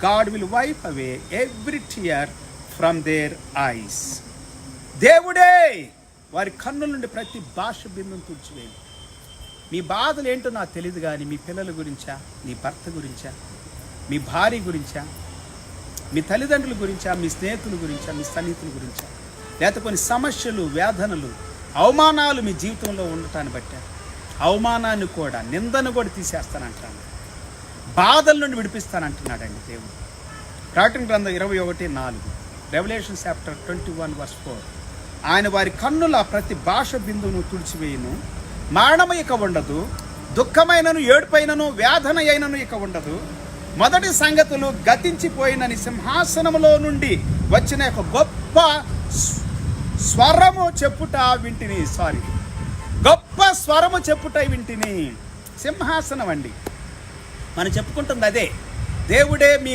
God will wipe away every tear from their eyes. దేవుడే వారి కన్నుల నుండి ప్రతి భాష బిందును తుడిచివేయండి. మీ బాధలు ఏంటో నాకు తెలియదు, కానీ మీ పిల్లల గురించా, మీ భర్త గురించా, మీ భార్య గురించా, మీ తల్లిదండ్రుల గురించా, మీ స్నేహితుల గురించా, మీ సన్నిహితుల గురించా, లేకపోతే కొన్ని సమస్యలు, వేదనలు, అవమానాలు మీ జీవితంలో ఉండటాన్ని బట్టి అవమానాన్ని కూడా, నిందను కూడా తీసేస్తానంటాను, బాధల నుండి విడిపిస్తానంటున్నాడండి దేవుడు. ప్రకటన గ్రంథం 21:4, రెవల్యూషన్ చాప్టర్ 21:4. ఆయన వారి కన్నుల ప్రతి భాష బిందువును తుడిచివేయును, మరణము ఇక ఉండదు, దుఃఖమైనను, ఏడుపైనను, వేదన అయినను ఇక ఉండదు, మొదటి సంగతులు గతించిపోయినని సింహాసనములో నుండి వచ్చిన ఒక గొప్ప స్వరము చెప్పుట వింటిని. గొప్ప స్వరము చెప్పుట వింటిని. సింహాసనం అండి, మనం చెప్పుకుంటుంది అదే. దేవుడే మీ